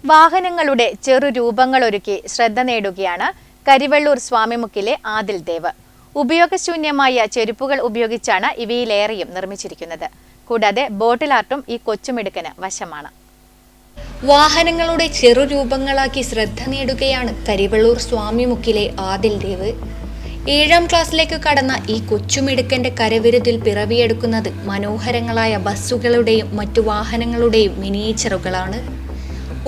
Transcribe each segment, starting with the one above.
വാഹനങ്ങളുടെ ചെറുരൂപങ്ങളൊരുക്കി ശ്രദ്ധ നേടുകയാണ് കരിവെള്ളൂർ സ്വാമിമുക്കിലെ ആദിൽ ദേവ്. ഉപയോഗശൂന്യമായ ചെരുപ്പുകൾ ഉപയോഗിച്ചാണ് ഇവയിലേറെയും നിർമ്മിച്ചിരിക്കുന്നത്. കൂടാതെ ബോട്ടിൽ ആർട്ടും ഈ കൊച്ചുമിടുക്കന് വശമാണ്. വാഹനങ്ങളുടെ ചെറുരൂപങ്ങളാക്കി ശ്രദ്ധ നേടുകയാണ് കരിവെള്ളൂർ സ്വാമിമുക്കിലെ ആദിൽ ദേവ്. 7ാം ക്ലാസ്സിലേക്ക് കടന്ന ഈ കൊച്ചുമിടുക്കന്റെ കരവിരുതിൽ പിറവിയെടുക്കുന്നത് മനോഹരങ്ങളായ ബസ്സുകളുടെയും മറ്റു വാഹനങ്ങളുടെയും മിനിയേച്ചറുകളാണ്.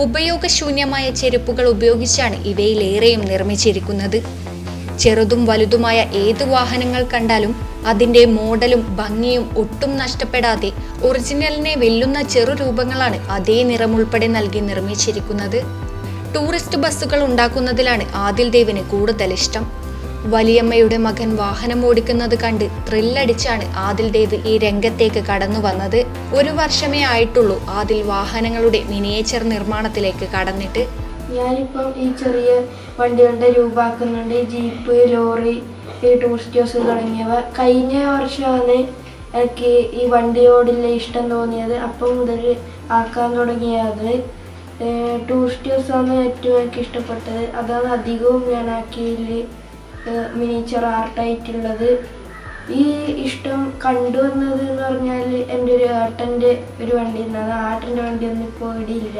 ഉപയോഗശൂന്യമായ ചെരുപ്പുകൾ ഉപയോഗിച്ചാണ് ഇവയിലേറെയും നിർമ്മിച്ചിരിക്കുന്നത്. ചെറുതും വലുതുമായ ഏതു വാഹനങ്ങൾ കണ്ടാലും അതിൻ്റെ മോഡലും ഭംഗിയും ഒട്ടും നഷ്ടപ്പെടാതെ ഒറിജിനലിനെ വെല്ലുന്ന ചെറുരൂപങ്ങളാണ് അതേ നിറമുൾപ്പെടെ നൽകി നിർമ്മിച്ചിരിക്കുന്നത്. ടൂറിസ്റ്റ് ബസ്സുകൾ ഉണ്ടാക്കുന്നതിലാണ് ആദിൽ ദേവിന് കൂടുതൽ ഇഷ്ടം. വലിയമ്മയുടെ മകൻ വാഹനം ഓടിക്കുന്നത് കണ്ട് ത്രില്ലടിച്ചാണ് ആദിൽ ദേവ് ഈ രംഗത്തേക്ക് കടന്നു വന്നത്. 1 വർഷമേ ആയിട്ടുള്ളൂ ആദിൽ വാഹനങ്ങളുടെ മിനിയേച്ചർ നിർമ്മാണത്തിലേക്ക് കടന്നിട്ട്. ഞാനിപ്പം ഈ ചെറിയ വണ്ടികളുടെ രൂപാക്കുന്നുണ്ട്. ജീപ്പ്, ലോറി, ടൂറിസ്റ്റ് ബസ് തുടങ്ങിയവ. കഴിഞ്ഞ വർഷമാണ് എനിക്ക് ഈ വണ്ടിയോടുള്ള ഇഷ്ടം തോന്നിയത്. അപ്പം മുതൽ ആക്കാൻ തുടങ്ങിയത്. ടൂറിസ്റ്റ് ബസ്സാണ് ഏറ്റവും എനിക്ക് ഇഷ്ടപ്പെട്ടത്. അതാണ് അധികവും ഞാൻ ആക്കിയതിൽ മിനിയേച്ചർ ആർട്ടായിട്ടുള്ളത്. ഈ ഇഷ്ടം കണ്ടുവന്നത് എന്ന് പറഞ്ഞാൽ എൻ്റെ ഒരു ഏട്ടൻ്റെ ഒരു വണ്ടി ഉണ്ടായിരുന്നു. ആ ഏട്ടൻ്റെ വണ്ടിയൊന്നും ഇപ്പോൾ ഇവിടെ ഇല്ല.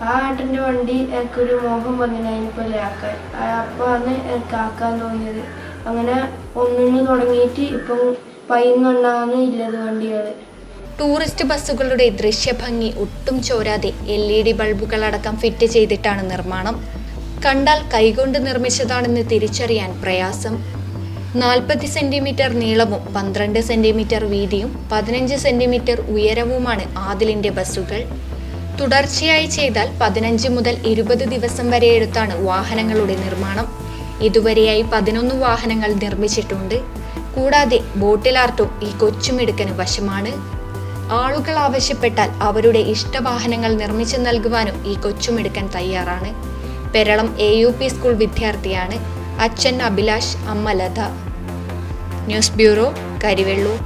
ആ ഏട്ടൻ്റെ വണ്ടി എനിക്കൊരു മോഹം വന്നില്ല അതിനെപ്പോലെ ആക്കാൻ. അപ്പോൾ ആണ് എനിക്ക് ആക്കാൻ തോന്നിയത്. അങ്ങനെ ഒന്നിന് തുടങ്ങിയിട്ട് ഇപ്പം 11 ഇല്ലത് വണ്ടികൾ. ടൂറിസ്റ്റ് ബസ്സുകളുടെ ദൃശ്യഭംഗി ഒട്ടും ചോരാതെ LED ബൾബുകളടക്കം ഫിറ്റ് ചെയ്തിട്ടാണ് നിർമ്മാണം. കണ്ടാൽ കൈകൊണ്ട് നിർമ്മിച്ചതാണെന്ന് തിരിച്ചറിയാൻ പ്രയാസം. 40 സെന്റിമീറ്റർ നീളവും 12 സെന്റിമീറ്റർ വീതിയും 15 സെന്റിമീറ്റർ ഉയരവുമാണ് ആദിലിന്റെ ബസ്സുകൾ. തുടർച്ചയായി ചെയ്താൽ 15 മുതൽ 20 ദിവസം വരെ എടുത്താണ് വാഹനങ്ങളുടെ നിർമ്മാണം. ഇതുവരെയായി 11 വാഹനങ്ങൾ നിർമ്മിച്ചിട്ടുണ്ട്. കൂടാതെ ബോട്ടിൽ ആർട്ടും ഈ കൊച്ചുമിടുക്കന് വശമാണ്. ആളുകൾ ആവശ്യപ്പെട്ടാൽ അവരുടെ ഇഷ്ടവാഹനങ്ങൾ നിർമ്മിച്ചു നൽകുവാനും ഈ കൊച്ചുമിടുക്കൻ തയ്യാറാണ്. പെരളം AUP സ്കൂൾ വിദ്യാർത്ഥിയാണ്. അച്ഛൻ അഭിലാഷ്, അമ്മ ലത. News bureau, Karivellur.